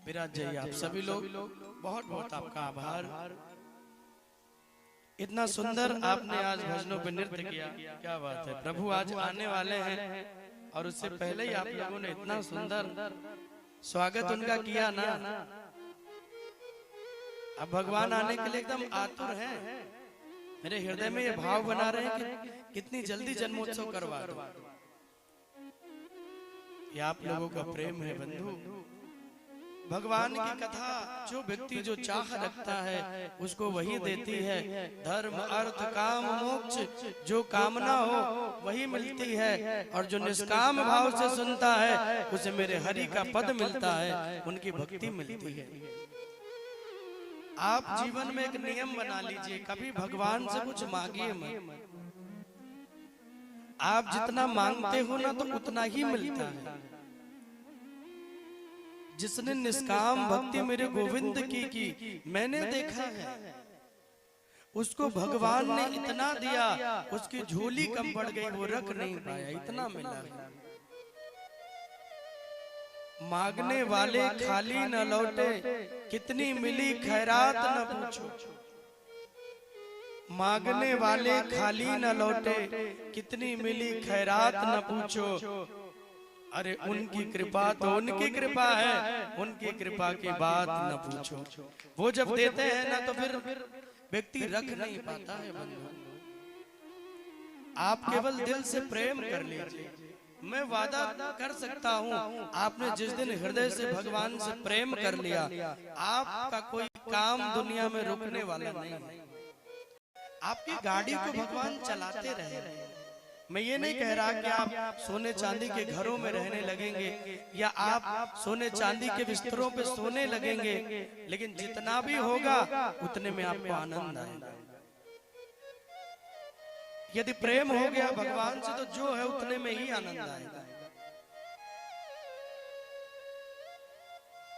विराज जाइए आप सभी लोग। बहुत बहुत आपका आभार। इतना सुंदर आपने आज भजनों पे नृत्य किया, क्या बात है। प्रभु आज आने वाले हैं और उससे पहले ही आप लोगों ने इतना सुंदर स्वागत उनका किया ना। अब भगवान आने के लिए एकदम आतुर हैं। मेरे हृदय में ये भाव बना रहे हैं कि कितनी जल्दी जन्मोत्सव करवा दो। ये आप लोगों का प्रेम है बंधु। भगवान की कथा जो व्यक्ति जो चाह रखता है उसको वही देती है। धर्म अर्थ काम मोक्ष जो कामना हो वही मिलती है, और जो निष्काम भाव से सुनता है उसे मेरे हरि का पद मिलता है, उनकी भक्ति मिलती है। आप जीवन में एक नियम बना लीजिए, कभी भगवान से कुछ मांगिए मत। आप जितना मांगते हो ना तो उतना ही मिलता है। जिसने निष्काम भक्ति मेरे गोविंद की मैंने देखा है, उसको भगवान ने इतना दिया, उसकी झोली कम पड़ गई, वो रख नहीं पाया, इतना मिला। मांगने वाले खाली न लौटे, कितनी मिली खैरात न पूछो। मांगने वाले खाली न लौटे, कितनी मिली खैरात न पूछो। अरे उनकी कृपा तो उनकी कृपा है, उनकी कृपा की बात न पूछो। वो जब देते हैं ना तो फिर व्यक्ति रख नहीं पाता है बंधु। आप केवल दिल से प्रेम कर लीजिए। मैं वादा कर सकता हूँ, आपने जिस दिन हृदय से भगवान से प्रेम कर लिया, आपका कोई काम दुनिया में रुकने वाला नहीं है। आपकी गाड़ी को भगवान चलाते रहे। मैं ये नहीं कह रहा कि आप सोने चांदी के घरों में रहने लगेंगे या आप सोने चांदी के बिस्तरों पे सोने लगेंगे, लेकिन जितना भी होगा उतने में आपको आनंद आएगा। यदि प्रेम हो गया भगवान से तो जो है उतने में ही आनंद आएगा।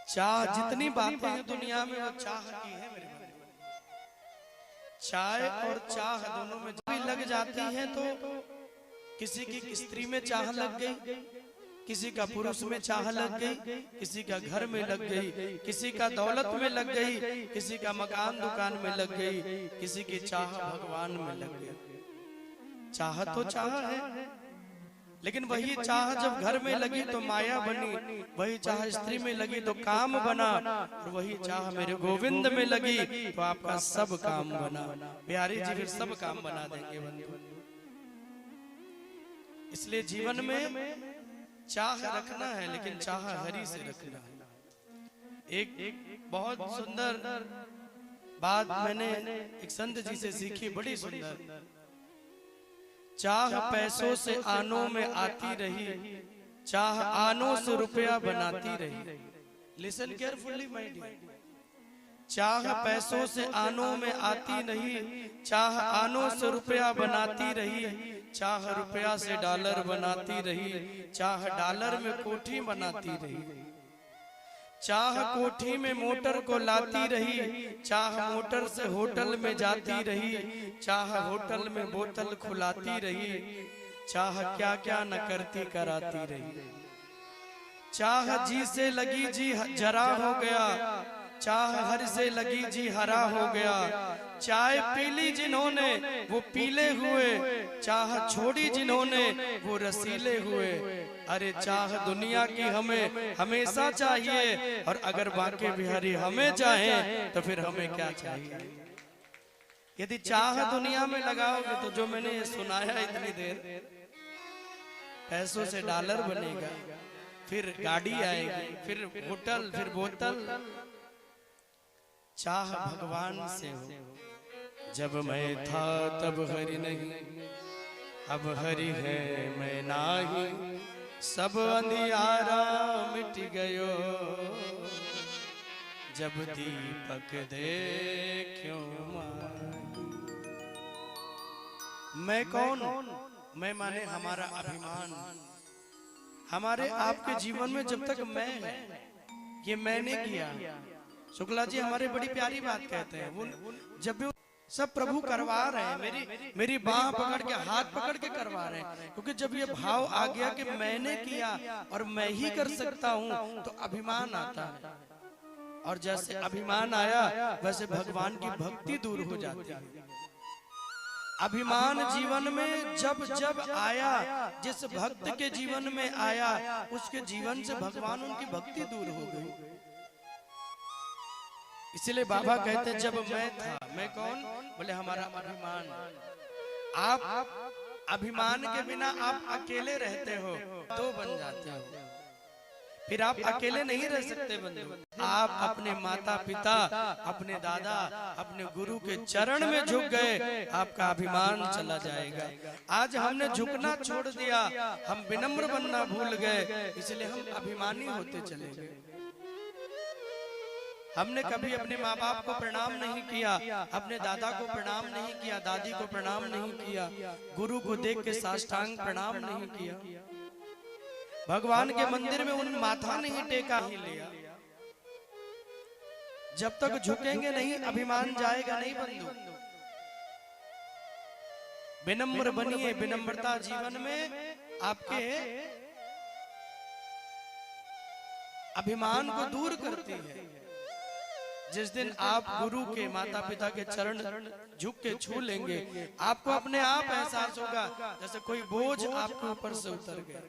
चाह जितनी बातें हैं दुनिया में वो चाह की है मेरे भाई। चाय और चाह दोनों में जब लग जाती है तो किसी की स्त्री में चाह लग गई, किसी का पुरुष में चाह लग गई, किसी का घर में लग गई, किसी का दौलत में लग गई, किसी का मकान दुकान में लग गई, किसी की चाह भगवान में लग गई। चाह तो चाह है, लेकिन वही चाह जब घर में लगी तो माया बनी, वही चाह स्त्री में लगी तो काम बना, और वही चाह मेरे गोविंद में लगी तो आपका सब काम बना। प्यारे जी फिर सब काम बना देंगे बंधु। इसलिए जीवन में चाह रखना है, लेकिन चाह हरि से रखना है। एक बहुत सुंदर बात मैंने एक संत जी से सीखी, बड़ी सुंदर। चाह पैसों से आनों में आती रही, चाह आनों से रुपया बनाती रही। Listen carefully my dear. चाह पैसों से आनों में आती नहीं, चाह आनों से रुपया बनाती रही, चाह रुपया से डॉलर बनाती रही, चाह डॉलर में कोठी बनाती रही, चाह कोठी में मोटर को लाती रही, चाह मोटर से होटल में जाती रही, चाह होटल में बोतल खुलाती रही, चाह क्या क्या न करती कराती रही। चाह जी से लगी जी जरा हो गया, चाह हर से लगी जी हरा हो गया। चाय पीली जिन्होंने वो पीले हुए, चाह छोड़ी जिन्होंने वो रसीले हुए। अरे चाह दुनिया की हमें हमेशा चाहिए, और अगर बांके बिहारी हमें चाहे तो फिर हमें क्या चाहिए। यदि चाह दुनिया में लगाओगे तो जो मैंने ये सुनाया इतनी देर, पैसों से डॉलर बनेगा, फिर गाड़ी आएगी, फिर होटल, फिर बोतल। चाह भगवान से हो। जब मैं था तब हरि नहीं, अब हरि है मैं नाही, सब अंधियारा मिट गयो, जब दीपक देखो माही। मैं कौन? मैं माने हमारा अभिमान। हमारे आपके जीवन में जब तक मैं है, ये मैंने किया। शुक्ला जी हमारे बड़ी प्यारी बात कहते हैं, वो जब भी सब प्रभु करवा रहे हैं, मेरी बाह पकड़ के, हाथ पकड़ के करवा रहे हैं, क्योंकि जब ये भाव आ गया कि मैंने किया और मैं ही कर सकता हूं तो अभिमान आता है। और जैसे अभिमान आया वैसे भगवान की भक्ति दूर हो जाती है। अभिमान जीवन में जब जब आया, जिस भक्त के जीवन में आया उसके जीवन से भगवान उनकी भक्ति दूर हो गई। इसलिए बाबा कहते जब मैं था, मैं कौन? बोले हमारा अभिमान। आप अभिमान के बिना आप अकेले रहते हो, दो बन जाते हो, फिर आप अकेले नहीं रह सकते बंधु। आप अपने माता पिता, अपने दादा, अपने गुरु के चरण में झुक गए, आपका अभिमान चला जाएगा। आज हमने झुकना छोड़ दिया, हम विनम्र बनना भूल गए, इसलिए हम अभिमानी होते चले गए। हमने कभी अपने माँ बाप को प्रणाम नहीं किया, अपने दादा को प्रणाम नहीं किया, दादी को प्रणाम नहीं किया, गुरु को देख के साष्टांग प्रणाम नहीं किया, भगवान के मंदिर में उन माथा नहीं टेका ही लिया। जब तक झुकेंगे नहीं अभिमान जाएगा नहीं बंधु। विनम्र बनिए, विनम्रता जीवन में आपके अभिमान को दूर करती है। जिस दिन आप गुरु के माता पिता के चरण झुक के छू लेंगे, आपको अपने आप एहसास होगा जैसे कोई बोझ आपके ऊपर से उतर गया।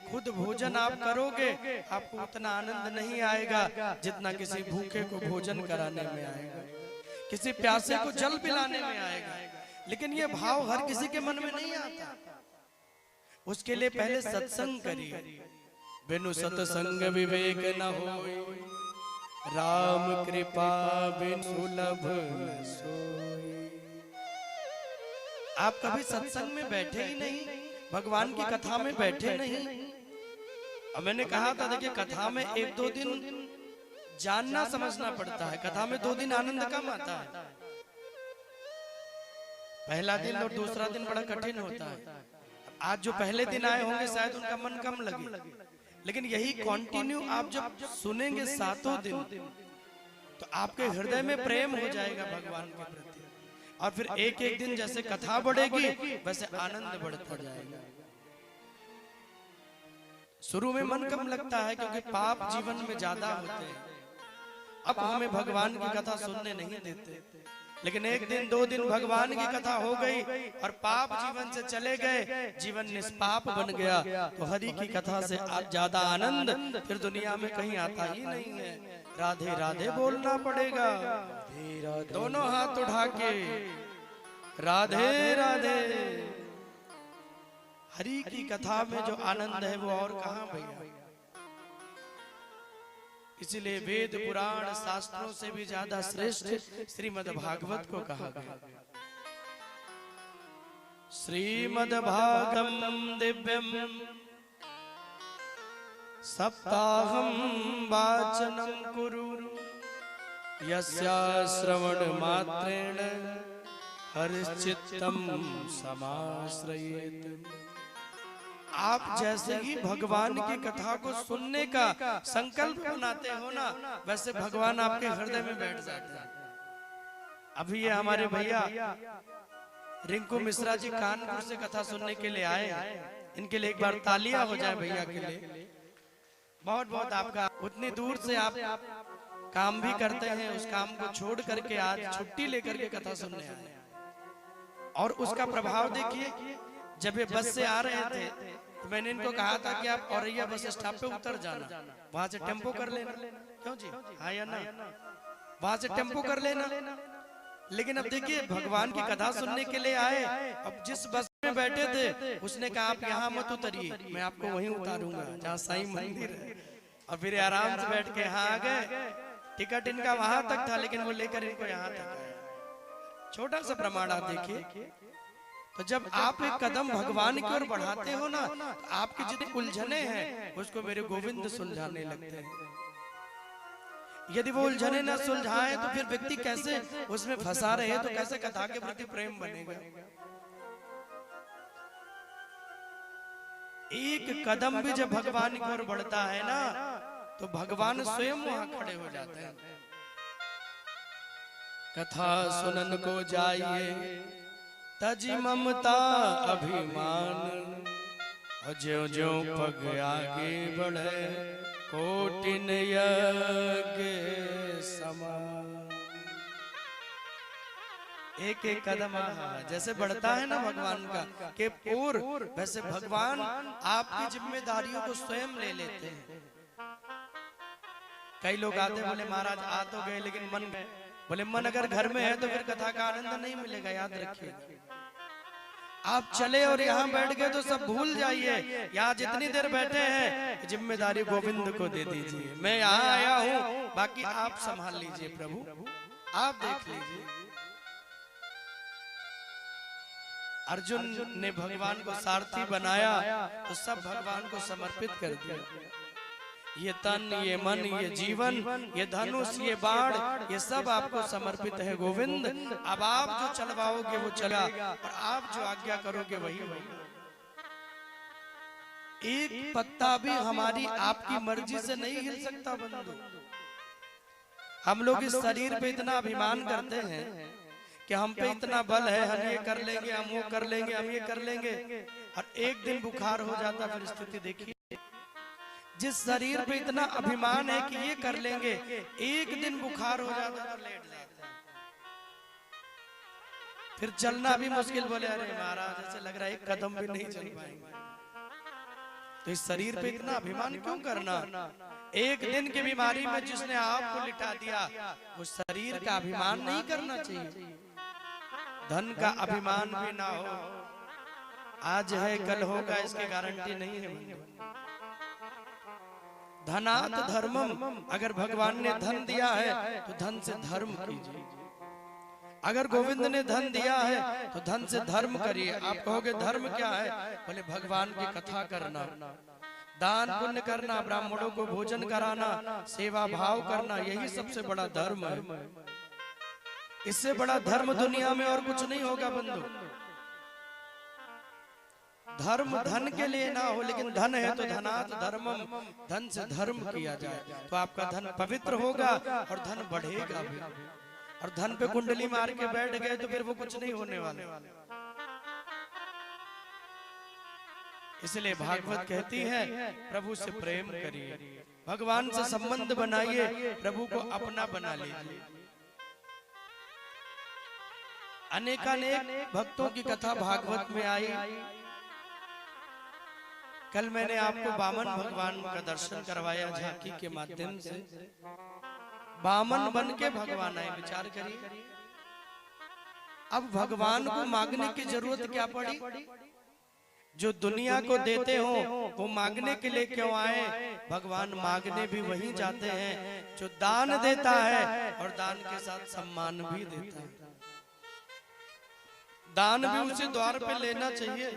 खुद भोजन आप करोगे, आपको उतना आनंद नहीं आएगा जितना किसी भूखे को भोजन कराने में आएगा, किसी प्यासे को जल पिलाने में आएगा। लेकिन ये भाव हर किसी के मन में नहीं आता। उसके लिए पहले सत्संग करिए। बिनु सत्संग विवेक न होय, राम कृपा बिनु सुलभ न सोय। आप कभी सत्संग में बैठे ही नहीं, भगवान की कथा में बैठे नहीं। और मैंने कहा था देखिए, कथा में एक दो दिन जानना समझना पड़ता है, कथा में 2 दिन आनंद कम आता है। पहला दिन और दूसरा दिन बड़ा कठिन होता है। आज जो पहले दिन आए होंगे शायद उनका मन कम लगे, लेकिन यही कंटिन्यू आप जब सुनेंगे 7 दिन तो आपके हृदय में प्रेम हो जाएगा भगवान के प्रति। और फिर एक एक दिन जैसे कथा बढ़ेगी वैसे आनंद बढ़ता जाएगा। शुरू में मन कम लगता है क्योंकि पाप जीवन में ज्यादा होते हैं, अब हमें भगवान की कथा सुनने नहीं देते। लेकिन एक दिन 2 दिन भगवान की कथा हो गई और पाप जीवन से चले गए, जीवन निष्पाप बन गया, तो हरि की कथा से ज्यादा आनंद फिर दुनिया में कहीं आता ही नहीं है। राधे राधे बोलना पड़ेगा, दोनों हाथ उठा के राधे राधे। हरि की कथा में जो आनंद है वो और कहां भैया। इसलिए वेद पुराण शास्त्रों से भी ज्यादा श्रेष्ठ श्रीमद् भागवत को कहा गया। श्रीमद् भागवतम दिव्यम सप्ताहम वाचनम कुरु, यस्या श्रवण मात्रेण हर्षचित्तम समाश्रयेत। आप जैसे ही भगवान की कथा को सुनने का संकल्प बनाते हो ना, वैसे भगवान आपके हृदय में बैठ जाते हैं। अभी ये हमारे भैया रिंकू मिश्रा जी कानपुर से कथा सुनने के लिए आए, इनके लिए एक बार तालियां हो जाए भैया के लिए। बहुत बहुत आपका, उतनी दूर से आप काम भी करते हैं, उस काम को छोड़ करके आज छुट्टी लेकर के कथा सुनने आए। और उसका प्रभाव देखिए, जब ये बस से आ रहे थे तो मैंने इनको कहा था कि आप औरैया बस स्टॉप पे उतर जाना, वहां से टेम्पो कर लेना। क्यों जी, हाँ या ना? वहां से टेम्पो कर लेना। लेकिन अब देखिए, भगवान की कथा सुनने के लिए आए, अब जिस बस में बैठे थे उसने कहा आप यहाँ मत उतरिए, मैं आपको वहीं उतारूंगा जहाँ साईं मंदिर है। और फिर आराम से बैठ के यहाँ आ गए। टिकट इनका वहां तक था, लेकिन वो लेकर इनको यहाँ तक आया। छोटा सा प्रमाण आप देखिए। तो जब आप एक कदम भगवान की ओर बढ़ाते हो ना, तो आपकी जितनी उलझने हैं उसको मेरे गोविंद सुलझाने लगते हैं। यदि वो उलझने ना सुलझाए तो फिर व्यक्ति कैसे उसमें फंसा रहे, तो कैसे कथा के प्रति प्रेम बनेगा। एक कदम भी जब भगवान की ओर बढ़ता है ना, तो भगवान स्वयं वहां खड़े हो जाते हैं। कथा सुनन को जाइए तजी ममता अभिमान, और ज्यों ज्यों पग आगे बढ़े कोटिन यज्ञ समान। एक एक कदम जैसे बढ़ता है ना भगवान का के पूर, वैसे भगवान आपकी जिम्मेदारियों को स्वयं ले लेते हैं। कई लोग आते बोले महाराज आ तो गए लेकिन मन, बोले मन अगर घर में है तो फिर कथा का आनंद नहीं मिलेगा। याद रखिए, आप चले और यहाँ बैठ गए तो सब भूल जाइए। यहाँ जितनी देर बैठे हैं जिम्मेदारी गोविंद को दे दीजिए। मैं यहाँ आया हूँ, बाकी आप संभाल लीजिए प्रभु, आप देख लीजिए। अर्जुन ने भगवान को सारथी बनाया तो सब भगवान को समर्पित कर दिया। ये तन, ये मन, ये जीवन, ये धनुष, ये बाण, ये सब आपको समर्पित है गोविंद। अब आप जो चलवाओगे वो चला, और आप जो आज्ञा करोगे वही होगा। एक पत्ता भी हमारी आपकी मर्जी से नहीं हिल सकता बंधु। हम लोग इस शरीर पे इतना अभिमान करते हैं कि हम पे इतना बल है, हम ये कर लेंगे, हम वो कर लेंगे, हम ये कर लेंगे, और एक दिन बुखार हो जाता, फिर स्थिति देखिए। जिस शरीर पे इतना अभिमान है कि ये कर लेंगे, एक दिन बुखार हो जाता तो लेट जाता, फिर चलना भी मुश्किल। बोले अरे महाराज ऐसे लग रहा है एक कदम भी नहीं चल पाएंगे। तो इस शरीर पे इतना अभिमान क्यों करना? एक दिन की बीमारी में जिसने आपको लिटा दिया, वो शरीर का अभिमान नहीं करना चाहिए। धन का अभिमान भी ना हो, आज है कल होगा इसकी गारंटी नहीं है। धनात धर्मम, अगर भगवान ने धन दिया है तो धन से धर्म कीजिए। अगर गोविंद ने धन दिया है तो धन से धर्म करिए। आप कहोगे धर्म क्या है? बोले भगवान की कथा करना, दान पुण्य करना, ब्राह्मणों को भोजन कराना, सेवा भाव करना, यही सबसे बड़ा धर्म है। इससे बड़ा धर्म दुनिया में और कुछ नहीं होगा बंधु। धर्म धन के लिए ना हो, लेकिन धन है तो धनात धर्मम, धन से धर्म किया जाए तो आपका धन पवित्र होगा और धन बढ़ेगा भी। और धन पे कुंडली मार के बैठ गए तो फिर वो कुछ नहीं होने वाले। इसलिए भागवत कहती है प्रभु से प्रेम करिए, भगवान से संबंध बनाइए, प्रभु को अपना बना लीजिए। अनेकानेक भक्तों की कथा भागवत में आई। कल मैंने आपको वामन भगवान का दर्शन करवाया झांकी के माध्यम से। वामन बन के भगवान आए, विचार करिए। अब भगवान को मांगने की जरूरत क्या पड़ी? जो दुनिया को देते हो वो मांगने के लिए क्यों आए? भगवान मांगने भी वहीं जाते हैं जो दान देता है, और दान के साथ सम्मान भी देता है। दान भी उसी द्वार पे लेना चाहिए,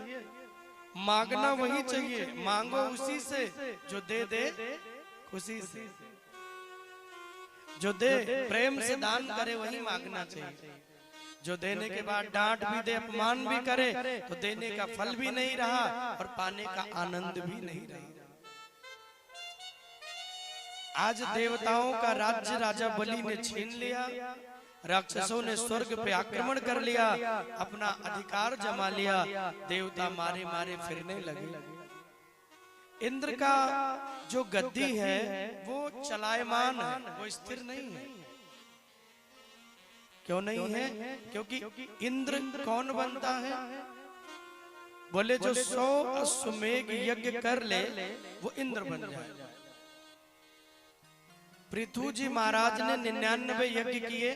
मांगना वही चाहिए। मांगो उसी से जो दे दे खुशी से, जो दे प्रेम से दान करे वही मांगना चाहिए। जो देने के बाद डांट भी दे, अपमान भी करे, तो देने का फल भी नहीं रहा और पाने का आनंद भी नहीं रहा। आज देवताओं का राज्य राजा बलि ने छीन लिया, राक्षसों ने स्वर्ग पे आक्रमण कर लिया, अपना अधिकार जमा लिया, देवता मारे मारे फिरने लगे। इंद्र का जो गद्दी है वो चलायमान है, वो स्थिर नहीं है। क्यों नहीं है? क्योंकि इंद्र कौन बनता है? बोले जो 100 अश्वमेघ यज्ञ कर ले वो इंद्र बन जाए। पृथु जी महाराज ने 99 यज्ञ किए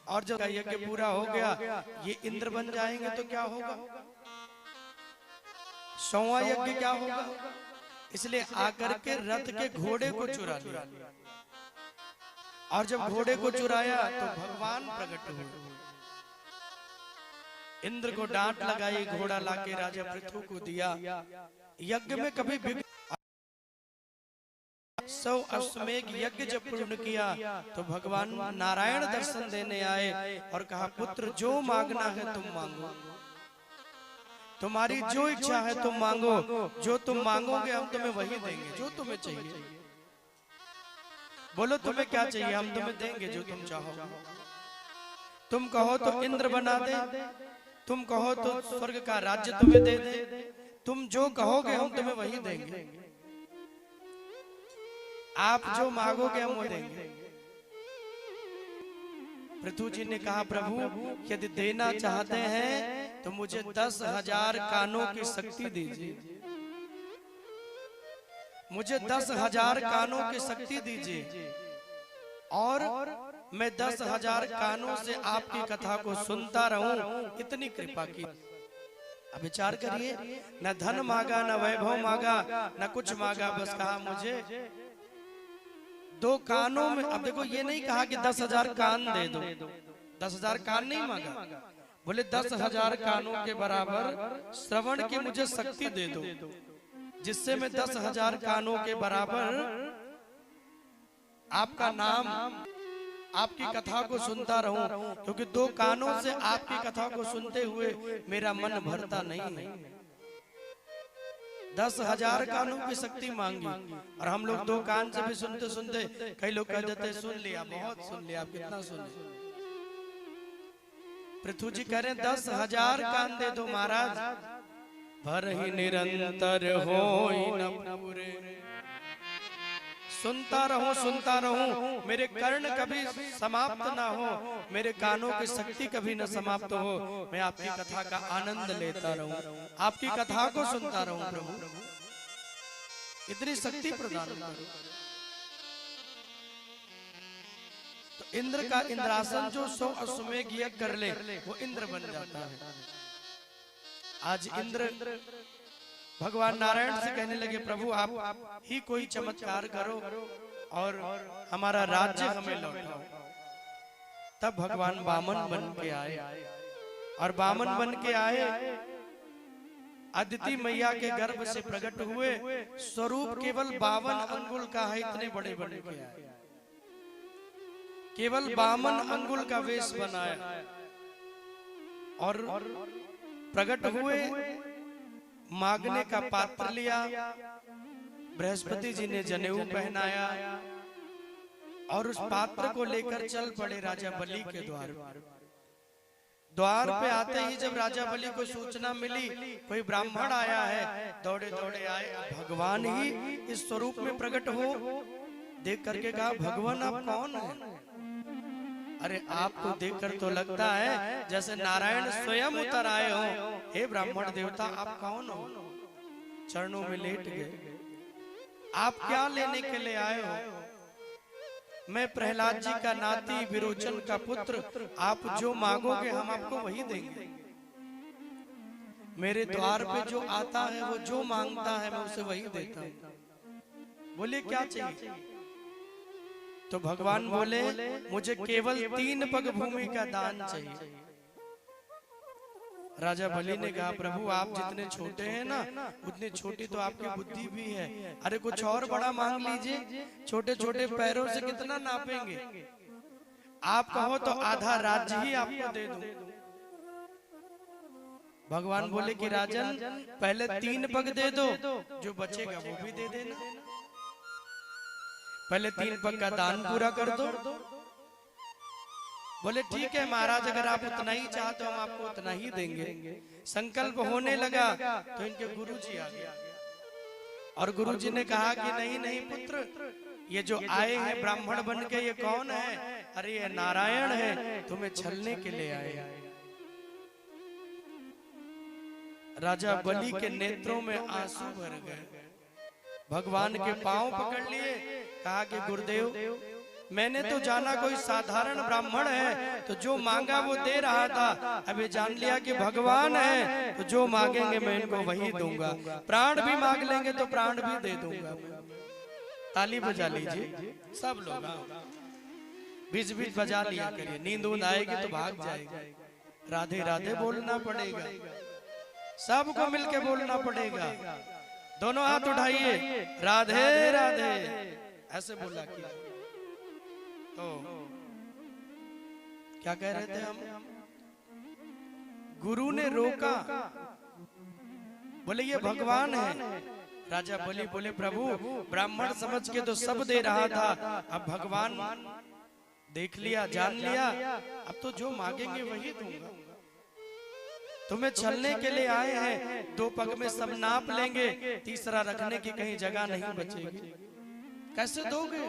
और जब यज्ञ पूरा हो गया, ये इंद्र बन जाएंगे तो क्या होगा? 100वां यज्ञ क्या होगा? इसलिए आकर के रथ के घोड़े को चुरा लिया, और जब घोड़े को चुराया तो भगवान प्रकट हुए। इंद्र को डांट लगाई, घोड़ा लाके राजा पृथु को दिया। यज्ञ में कभी 100 अश्वमेघ यज्ञ जब पूर्ण किया तो भगवान नारायण दर्शन देने आए और कहा, पुत्र जो मांगना है तुम मांगो, तुम्हारी जो इच्छा है तुम मांगो, जो तुम मांगोगे हम तुम्हें वही देंगे जो तुम्हें चाहिए। बोलो तुम्हें क्या चाहिए, हम तुम्हें देंगे जो तुम चाहोगे। तुम कहो तो इंद्र बना दे, तुम कहो तो स्वर्ग का राज्य तुम्हें दे दे, तुम जो कहोगे हम तुम्हें वही देंगे। आप जो मांगोगे हम वो देंगे। पृथु जी ने कहा प्रभु यदि देना चाहते हैं तो मुझे 10,000 कानों की शक्ति दीजिए, मुझे 10,000 कानों की शक्ति दीजिए और मैं 10,000 कानों से आपकी कथा को सुनता रहूं, इतनी कृपा की। अब विचार करिए, न धन मांगा, न वैभव मांगा, न कुछ मांगा, बस कहा मुझे 2 कानों में। अब देखो ये नहीं कहा कि 10,000 कान दे दो, 10,000 कान नहीं मांगा, बोले 10,000 कानों के बराबर श्रवण की मुझे शक्ति दे दो, जिससे मैं 10,000 कानों के बराबर आपका नाम, आपकी कथा को सुनता रहूं, क्योंकि 2 कानों से आपकी कथा को सुनते हुए मेरा मन भरता नहीं है। 10,000 कानों की शक्ति मांगी और हम लोग 2 कान से भी सुनते सुनते, कई लोग कह देते सुन लिया, बहुत सुन लिया, आप कितना सुन लिया। पृथु जी कह रहे 10,000 कान दे दो महाराज, भर ही निरंतर हो न पूरे। सुनता रहूं, मेरे कर्ण कभी समाप्त ना हो, मेरे कानों की शक्ति कभी न समाप्त हो, मैं आपकी कथा का आनंद लेता रहूं, आपकी कथा को सुनता रहूं प्रभु, इतनी शक्ति प्रदान करो। तो इंद्र का इंद्रासन जो 100 अश्वमेध यज्ञ कर ले वो इंद्र बन जाता है। आज इंद्र भगवान नारायण से कहने लगे प्रभु आप ही कोई चमत्कार करो और हमारा राज्य हमें लौटाओ। तब भगवान वामन बन के आए और वामन बन के आए अदिति मैया के गर्भ से प्रकट हुए। स्वरूप केवल 52 अंगुल का है, इतने बड़े बड़े के आए, केवल 52 अंगुल का वेश बनाया और प्रकट हुए। मांगने का पात्र लिया, बृहस्पति जी ने जनेऊ पहनाया और उस पात्र को लेकर चल पड़े राजा बलि के द्वार पर। द्वार पे आते ही जब राजा बलि को सूचना मिली कोई ब्राह्मण आया है, दौड़े दौड़े आए। भगवान ही इस स्वरूप में प्रकट हो देख करके कहा भगवान आप कौन है? अरे आपको देखकर तो लगता है जैसे नारायण स्वयं उतर आए हो। हे ब्राह्मण देवता आप कौन हो? चरणों में लेट गए। आप क्या लेने के लिए आए हो? मैं प्रहलाद जी का नाती, विरोचन का पुत्र, आप जो मांगोगे हम आपको वही देंगे। मेरे द्वार पे जो आता है वो जो मांगता है मैं उसे वही देता हूँ। बोले क्या चाहिए? तो भगवान बोले मुझे केवल 3 पग भूमि का दान चाहिए। राजा बलि ने कहा प्रभु आप जितने छोटे हैं ना उतनी छोटी तो आपकी बुद्धि भी है। अरे कुछ और बड़ा मांग लीजिए, छोटे छोटे पैरों से कितना नापेंगे? आप कहो तो आधा राज्य ही आपको दे दूं। भगवान बोले कि राजन पहले 3 पग दे दो, जो बचेगा वो भी दे देना। पहले 3 पग का दान पूरा कर दो। बोले ठीक है महाराज, अगर आप उतना ही चाहते हो हम आपको उतना ही देंगे। संकल्प होने लगा तो इनके गुरुजी आ गए और गुरुजी ने कहा कि नहीं नहीं पुत्र, ये जो आए हैं ब्राह्मण बन के ये कौन है? अरे ये नारायण है, तुम्हें छलने के लिए आए। राजा बलि के नेत्रों में आंसू भर गए। भगवान के पांव पकड़ लिए, कहा कि गुरुदेव मैंने तो जाना कोई साधारण ब्राह्मण है तो जो मांगा वो दे रहा था, अभी जान लिया कि भगवान है तो जो मांगेंगे मैं इनको वही दूंगा। प्राण भी मांग लेंगे तो प्राण भी दे दूंगा। ताली बजा लीजिए सब लोग, बीच बीच बजा लिया करिए, नींद ऊंद आएगी तो भाग जाएगा। राधे राधे बोलना पड़ेगा, सबको मिलके बोलना पड़ेगा। दोनों हाथ उठाइए, राधे राधे ऐसे बोला कि तो क्या कह रहे थे हम? गुरु ने रोका, बोले ये भगवान है। राजा बलि बोले प्रभु ब्राह्मण समझ के तो सब दे रहा था, अब भगवान देख लिया जान लिया, अब तो जो मांगेंगे वही दूंगा। तुम्हें छलने के लिए आए हैं, 2 पग में सब नाप लेंगे, तीसरा रखने की कहीं जगह नहीं बचेगी। कैसे दोगे?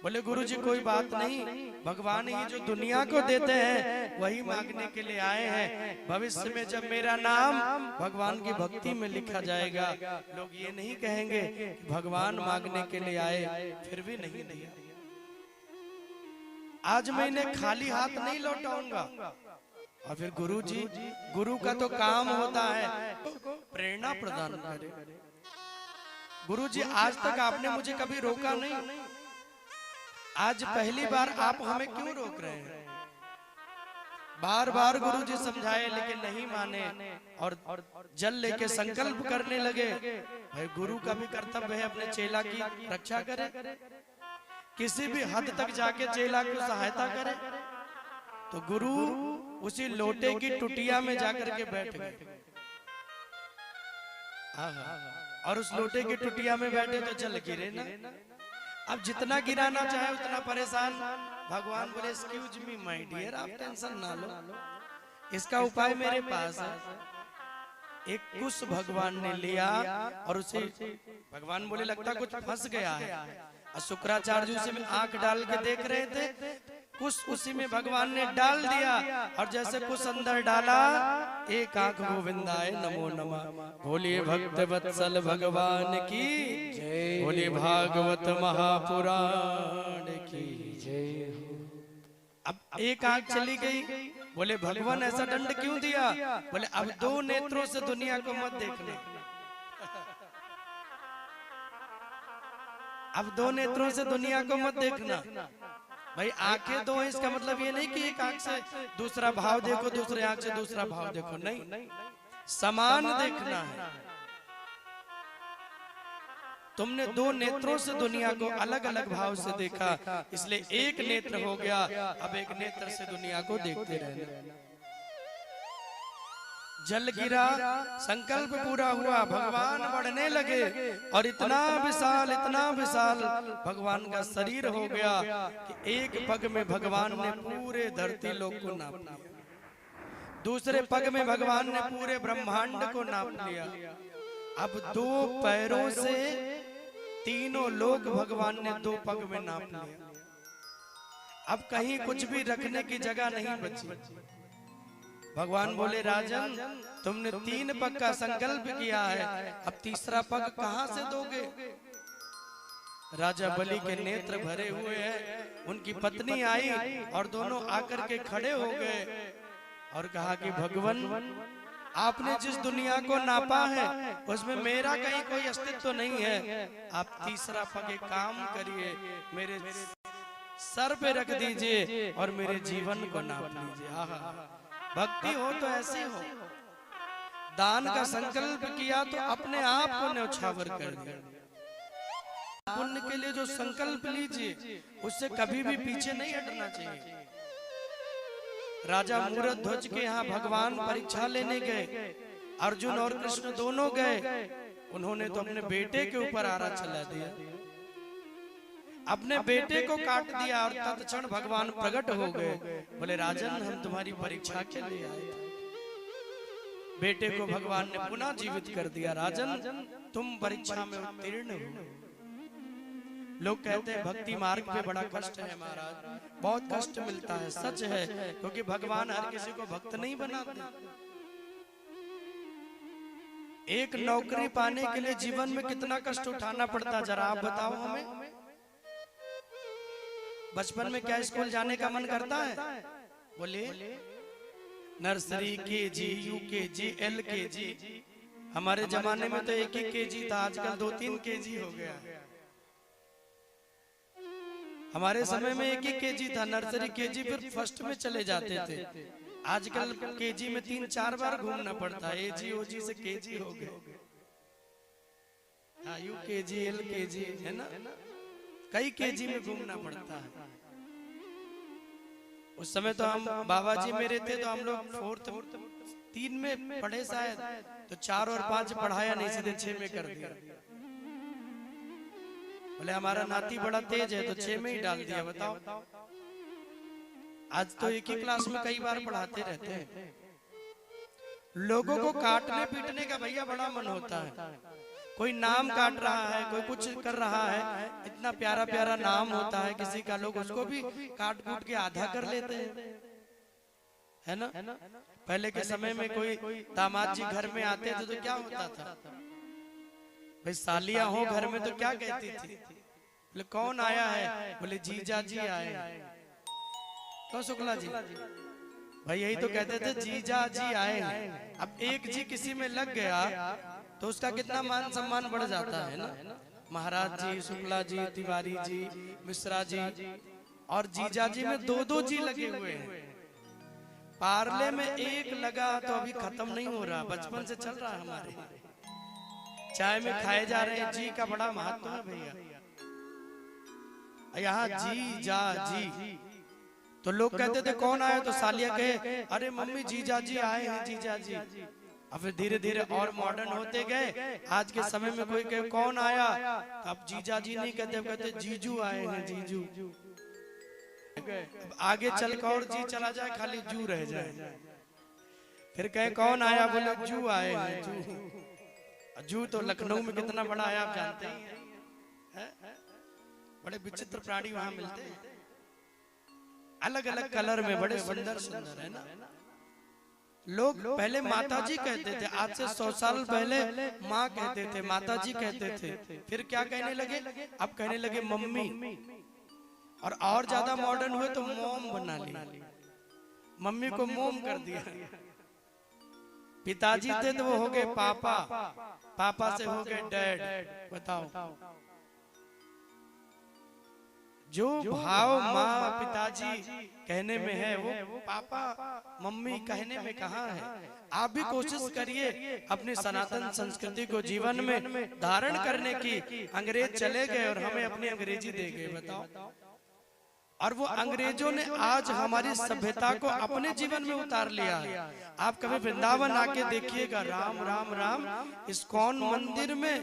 बोले गुरुजी कोई बात नहीं, भगवान ही जो दुनिया को देते हैं वही मांगने के लिए आए हैं। भविष्य में जब मेरा नाम भगवान की भक्ति में लिखा जाएगा, लोग ये नहीं कहेंगे कि भगवान मांगने के लिए आए फिर भी नहीं दिया। आज मैं इन्हें खाली हाथ नहीं लौटाऊंगा। और फिर गुरु का तो काम होता है प्रेरणा प्रदान करे। गुरुजी आज तक आपने मुझे कभी रोका नहीं, आज पहली बार आप हमें क्यों रोक रहे हैं? बार बार गुरुजी समझाए लेकिन नहीं माने और जल लेके संकल्प करने लगे। भाई गुरु का भी कर्तव्य है अपने चेला की रक्षा करे, किसी भी हद तक जाके चेला की सहायता करे। तो गुरु उसी लोटे की टुटिया में जाकर के बैठ गए और उस लोटे की टुटिया में बैठे तो जल गिरे ना। अब जितना गिराना चाहे उतना परेशान। भगवान बोले एक्सक्यूज मी माय डियर, आप टेंशन ना लो, इसका उपाय मेरे पास है। एक कुश भगवान ने लिया और उसे भगवान बोले लगता कुछ फंस गया है, और शुक्राचार्य जी उसे आंख डाल के देख रहे थे, कुछ उसी में भगवान ने डाल दिया। और जैसे कुछ अंदर डाला, एक आंख गोविंदाय नमो नमः, बोलिए भक्त वत्सल भगवान की जय, बोलिए भागवत महापुराण की जय। अब एक आंख चली गई, बोले भगवान ऐसा दंड क्यों दिया? बोले अब दो नेत्रों से दुनिया को मत देखना। अब दो नेत्रों से दुनिया को मत देखना। भाई आंखें दो है, इसका मतलब ये नहीं कि एक आंख से दूसरा भाव देखो, दूसरे आंख से दूसरा भाव देखो, नहीं, समान देखना है। तुमने दो नेत्रों से दुनिया को अलग अलग भाव से देखा, इसलिए एक नेत्र हो गया। अब एक नेत्र से दुनिया को देखते रहना। जल गिरा, संकल्प पूरा हुआ, भगवान बढ़ने लगे और इतना विशाल भगवान का शरीर हो गया कि एक पग में भगवान ने पूरे धरती लोक को नाप लिया, दूसरे पग में भगवान ने पूरे ब्रह्मांड को नाप लिया। अब दो पैरों से तीनों लोक भगवान ने दो पग में नाप लिया। अब कहीं कुछ भी रखने की जगह नहीं बची। भगवान बोले राजन, तुमने 3 पग का संकल्प किया है, अब तीसरा पग कहां से दोगे? राजा बलि के नेत्र भरे हुए हैं। उनकी पत्नी आई और दोनों आकर के खड़े हो गए और कहा कि भगवान, आपने जिस दुनिया को नापा है उसमें मेरा कहीं कोई अस्तित्व नहीं है। आप तीसरा पग एक काम करिए, मेरे सर पे रख दीजिए और मेरे जीवन को नाप लीजिए। आहा, भक्ति हो तो ऐसी हो। दान का संकल्प किया तो अपने आप को न्यौछावर कर दिया। पुण्य के लिए जो संकल्प लीजिए उससे कभी भी पीछे नहीं हटना चाहिए। राजा मूरध्वज के यहाँ भगवान परीक्षा लेने गए, अर्जुन और कृष्ण दोनों गए। उन्होंने तो अपने बेटे के ऊपर आरा चला दिया, अपने बेटे को काट दिया और तत्क्षण भगवान प्रकट हो गए। बोले राजन, हम तुम्हारी परीक्षा के लिए आए थे। बेटे को भगवान ने पुनः जीवित कर दिया। राजन, तुम परीक्षा में उत्तीर्ण हो। लोग कहते हैं भक्ति मार्ग पे बड़ा कष्ट है महाराज, बहुत कष्ट मिलता है। सच है, क्योंकि भगवान हर किसी को भक्त नहीं बनाते। एक नौकरी पाने के लिए जीवन में कितना कष्ट उठाना पड़ता, जरा आप बताओ हमें। बचपन में क्या स्कूल जाने का मन करता है? बोले नर्सरी, केजी, यूकेजी, एलकेजी। हमारे जमाने में तो एक ही केजी था, आजकल 2-3 केजी हो गया। हमारे समय में एक ही केजी था, नर्सरी, केजी, फिर फर्स्ट में चले जाते थे। आजकल केजी में 3-4 बार घूमना पड़ता है। एजी ओजी से केजी हो गए। हाँ, यूकेजी, एलकेजी है ना, कई केजी में घूमना पड़ता है। उस समय तो हम, बाबा जी मेरे थे तो हम लोग 4-3 में पढ़े शायद, तो 4 और 5 पढ़ाया नहीं, सीधे 6 में कर दिया। बोले हमारा नाती बड़ा तेज है तो 6 में ही डाल दिया। बताओ, आज तो एक ही क्लास में कई बार पढ़ाते रहते हैं। लोगों को काटने पीटने का भैया बड़ा मन होता है, कोई नाम काट रहा है, कोई कुछ कर रहा है, इतना प्यारा प्यारा नाम होता है किसी का, लोग उसको भी काट कूट के आधा कर लेते हैं, है ना। पहले के समय में कोई दामाद जी घर में आते थे तो क्या होता था भाई, सालियां हो घर में तो क्या कहती थी, बोले कौन आया है, बोले जीजा जी आए। क्यों शुक्ला जी भाई, यही तो कहते थे जीजा जी आए हैं। अब एक जी किसी में लग गया तो उसका कितना मान सम्मान बढ़ जाता है ना। महाराज जी, शुक्ला जी, तिवारी जी, मिश्रा जी और जीजा जी में दो दो जी लगे हुए हैं। पार्ले में एक लगा तो अभी खत्म नहीं हो रहा, बचपन से चल रहा है हमारे। चाय में खाए जा रहे हैं, जी का बड़ा महत्व है भैया। यहाँ जी जा जी तो लोग कहते थे कौन आया, तो सालिया कहे अरे मम्मी जीजा जी आए हैं, जीजा जी। अब फिर धीरे धीरे और मॉडर्न होते गए। आज के समय में कोई कहे कौन आया, अब जीजा जी नहीं कहते, कहते जीजू आए हैं, जीजू। अब आगे चल कर और जी चला जाए, खाली जू रह जाए। फिर कहे कौन आया, बोले जू आए हैं, जू। जू तो लखनऊ में कितना बड़ा है आप जानते हैं, बड़े विचित्र प्राणी वहां मिलते हैं, अलग अलग कलर में, बड़े सुंदर सुंदर, है ना। लोग पहले माता जी कहते थे, आज से 100 साल पहले माँ कहते थे, माता जी कहते थे। फिर क्या कहने लगे, अब कहने लगे मम्मी, और ज्यादा मॉडर्न हुए तो मोम बना ली, मम्मी को मोम कर दिया। पिताजी थे तो वो हो गए पापा, पापा से हो गए डैड। बताओ, जो भाव माँ पिताजी कहने में है वो पापा मम्मी कहने में कहाँ है। आप भी कोशिश करिए अपनी सनातन संस्कृति को जीवन में धारण करने की। अंग्रेज चले गए और हमें अपनी अंग्रेजी दे गए, बताओ। और वो अंग्रेजों ने आज हमारी सभ्यता को अपने जीवन में उतार लिया है। आप कभी वृंदावन आके देखिएगा, राम राम राम, इस्कॉन मंदिर में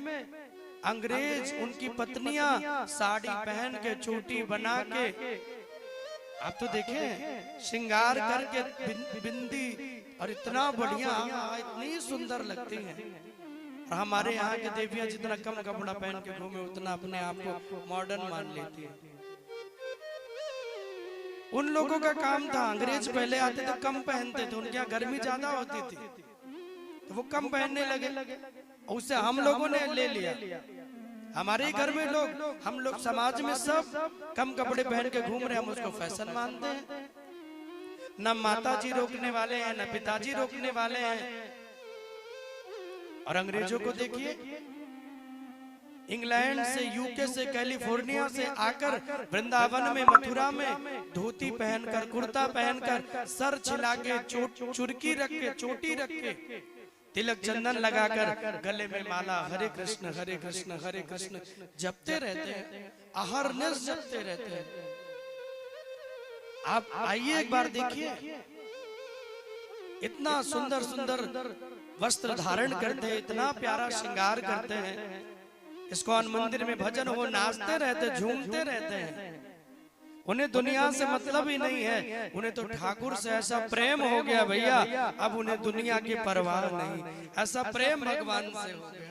अंग्रेज उनकी पत्नियां साड़ी पहन के, चोटी बना के, आप तो देखें, श्रृंगार करके, बिंदी, और इतना बढ़िया, इतनी सुंदर लगती हैं। और हमारे यहाँ के देवियां जितना कम कपड़ा पहन के घूमे उतना अपने आप को मॉडर्न मान लेती है। उन लोगों का काम था, अंग्रेज पहले आते तो कम पहनते थे, उनके यहाँ गर्मी ज्यादा होती थी तो वो कम पहनने लगे, उससे हम लोगों ने ले लिया। हमारे घर में लोग, हम लोग समाज में सब कम कपड़े पहन के घूम रहे हैं, हम उसको फैशन मानते हैं। न माता जी रोकने वाले हैं, न पिताजी रोकने वाले हैं। और अंग्रेजों को देखिए, इंग्लैंड से, यूके से, कैलिफोर्निया से आकर वृंदावन में, मथुरा में धोती पहनकर, कुर्ता पहनकर, सर छिला के, चुरकी रख के, चोटी रख के, तिलक चंदन लगाकर, गले में माला, हरे कृष्ण हरे कृष्ण हरे कृष्ण जपते रहते हैं, अहरनिश जपते रहते हैं। आप आइए एक बार देखिए, इतना सुंदर सुंदर वस्त्र धारण करते हैं, इतना प्यारा श्रृंगार करते हैं। इस्कॉन मंदिर में भजन हो, नाचते रहते, झूमते रहते हैं। उन्हें दुनिया से मतलब ही नहीं है, उन्हें तो ठाकुर से ऐसा प्रेम हो गया भैया, अब उन्हें दुनिया की परवाह नहीं, ऐसा प्रेम भगवान से हो गया।